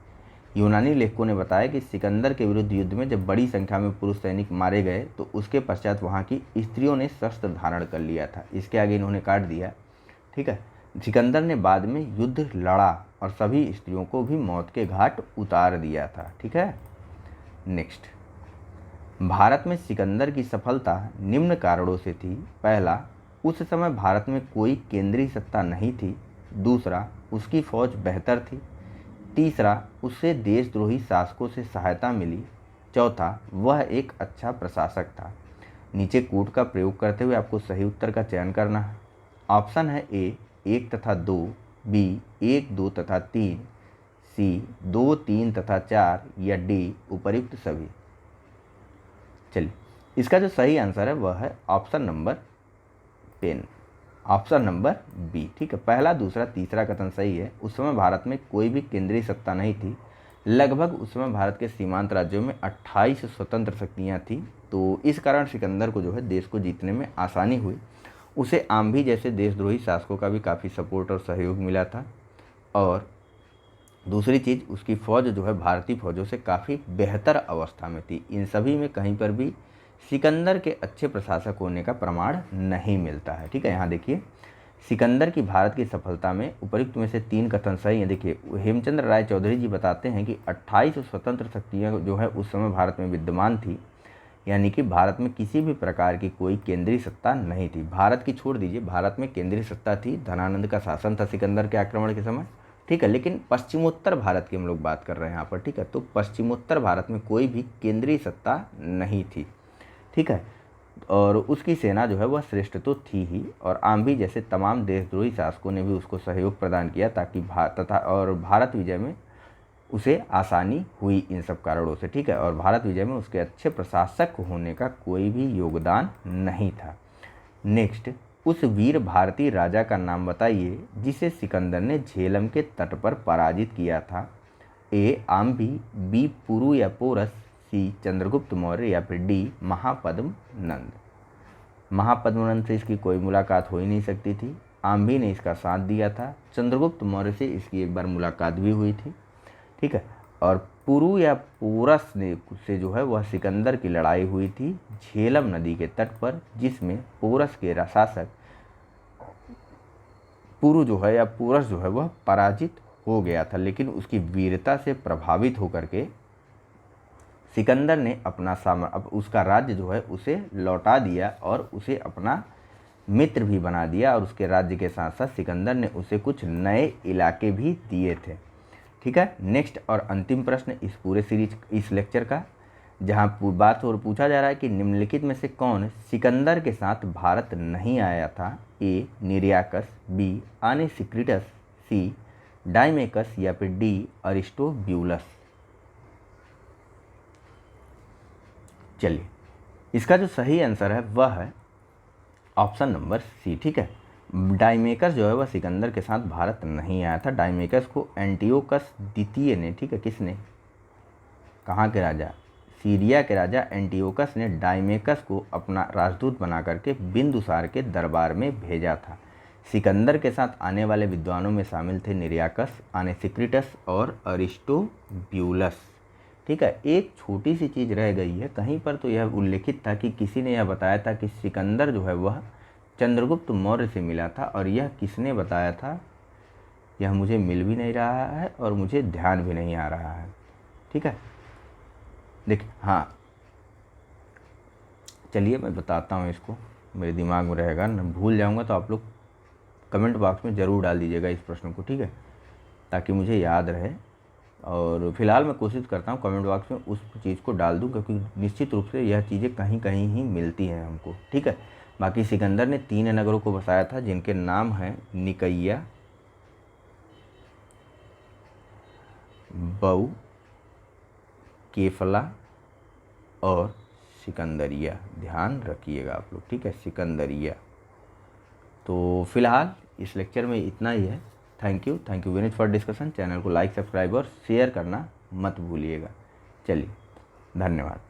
यूनानी लेखकों ने बताया कि सिकंदर के विरुद्ध युद्ध में जब बड़ी संख्या में पुरुष सैनिक मारे गए तो उसके पश्चात वहाँ की स्त्रियों ने शस्त्र धारण कर लिया था, इसके आगे इन्होंने काट दिया। ठीक है, सिकंदर ने बाद में युद्ध लड़ा और सभी स्त्रियों को भी मौत के घाट उतार दिया था। ठीक है, नेक्स्ट, भारत में सिकंदर की सफलता निम्न कारणों से थी। पहला, उस समय भारत में कोई केंद्रीय सत्ता नहीं थी। दूसरा, उसकी फौज बेहतर थी। तीसरा, उसे देशद्रोही शासकों से सहायता मिली। चौथा, वह एक अच्छा प्रशासक था। नीचे कोड का प्रयोग करते हुए आपको सही उत्तर का चयन करना है। ऑप्शन है ए 1 तथा 2, बी 1, 2 तथा 3, सी 2, 3 तथा 4 या डी उपर्युक्त सभी। चलिए, इसका जो सही आंसर है वह है option number 10, option number B. ठीक है, पहला, दूसरा, तीसरा कथन सही है। उस समय भारत में कोई भी केंद्रीय सत्ता नहीं थी। लगभग उस समय भारत के सीमांत राज्यों में 28 स्वतंत्र शक्तियाँ थीं, तो इस कारण सिकंदर को जो है देश को जीतने में आसानी हुई। उसे आम्भी जैसे देशद्रोही शासकों का भी काफ़ी सपोर्ट और सहयोग मिला था। और दूसरी चीज़, उसकी फ़ौज जो है भारतीय फ़ौजों से काफ़ी बेहतर अवस्था में थी। इन सभी में कहीं पर भी सिकंदर के अच्छे प्रशासक होने का प्रमाण नहीं मिलता है। ठीक है, यहाँ देखिए, सिकंदर की भारत की सफलता में उपर्युक्त में से 3 कथन सही हैं। देखिए, हेमचंद्र राय चौधरी जी बताते हैं कि 28 स्वतंत्र शक्तियाँ जो है उस समय भारत में विद्यमान थी, यानी कि भारत में किसी भी प्रकार की कोई केंद्रीय सत्ता नहीं थी। भारत की छोड़ दीजिए, भारत में केंद्रीय सत्ता थी, धनानंद का शासन था सिकंदर के आक्रमण के समय। ठीक है, लेकिन पश्चिमोत्तर भारत की हम लोग बात कर रहे हैं यहाँ पर। ठीक है, तो पश्चिमोत्तर भारत में कोई भी केंद्रीय सत्ता नहीं थी। ठीक है, और उसकी सेना जो है वह श्रेष्ठ तो थी ही, और आम्भी जैसे तमाम देशद्रोही शासकों ने भी उसको सहयोग प्रदान किया ताकि भारत विजय में उसे आसानी हुई इन सब कारणों से। ठीक है, और भारत विजय में उसके अच्छे प्रशासक होने का कोई भी योगदान नहीं था। नेक्स्ट, उस वीर भारतीय राजा का नाम बताइए जिसे सिकंदर ने झेलम के तट पर पराजित किया था। ए आम्भी, बी पुरु या पोरस, सी चंद्रगुप्त मौर्य या फिर डी महापद्म नंद। महापद्म नंद से इसकी कोई मुलाकात हो ही नहीं सकती थी। आम्भी ने इसका साथ दिया था। चंद्रगुप्त मौर्य से इसकी एक बार मुलाकात भी हुई थी। ठीक है, और पुरु या पोरस ने से जो है वह सिकंदर की लड़ाई हुई थी झेलम नदी के तट पर, जिसमें पोरस के शासक पुरु जो है या पोरस जो है वह पराजित हो गया था। लेकिन उसकी वीरता से प्रभावित होकर के सिकंदर ने उसका राज्य जो है उसे लौटा दिया और उसे अपना मित्र भी बना दिया, और उसके राज्य के साथ साथ सिकंदर ने उसे कुछ नए इलाके भी दिए थे। ठीक है, नेक्स्ट और अंतिम प्रश्न इस पूरे सीरीज इस लेक्चर का, जहाँ बात और पूछा जा रहा है कि निम्नलिखित में से कौन सिकंदर के साथ भारत नहीं आया था। ए निरियाकस, बी आनेसिक्रिटस, सी डाइमेकस या फिर डी अरिस्टोब्यूलस। चलिए, इसका जो सही आंसर है वह है ऑप्शन नंबर सी। ठीक है, डाइमेकस जो है वह सिकंदर के साथ भारत नहीं आया था। डाइमेकस को एंटियोकस द्वितीय ने, ठीक है, किसने, कहाँ के राजा, सीरिया के राजा एंटियोकस ने डाइमेकस को अपना राजदूत बना करके बिंदुसार के दरबार में भेजा था। सिकंदर के साथ आने वाले विद्वानों में शामिल थे निरियाकस, आनेसिक्रिटस और अरिस्टोब्यूलस। ठीक है, एक छोटी सी चीज़ रह गई है, कहीं पर तो यह उल्लेखित था कि किसी ने यह बताया था कि सिकंदर जो है वह चंद्रगुप्त मौर्य से मिला था, और यह किसने बताया था यह मुझे मिल भी नहीं रहा है और मुझे ध्यान भी नहीं आ रहा है। ठीक है, देखिए, हाँ चलिए मैं बताता हूँ इसको, मेरे दिमाग में रहेगा, न भूल जाऊँगा तो आप लोग कमेंट बॉक्स में ज़रूर डाल दीजिएगा इस प्रश्न को। ठीक है, ताकि मुझे याद रहे। और फिलहाल मैं कोशिश करता हूँ कमेंट बॉक्स में उस चीज़ को डाल दूँ, क्योंकि निश्चित रूप से यह चीज़ें कहीं कहीं ही मिलती हैं हमको। ठीक है, बाकी सिकंदर ने 3 नगरों को बसाया था जिनके नाम हैं निकैया, बऊ, केफला और सिकंदरिया। ध्यान रखिएगा आप लोग। ठीक है, सिकंदरिया। तो फिलहाल इस लेक्चर में इतना ही है। Thank you very much for discussion. Channel को लाइक, सब्सक्राइब और शेयर करना मत भूलिएगा। चलिए, धन्यवाद।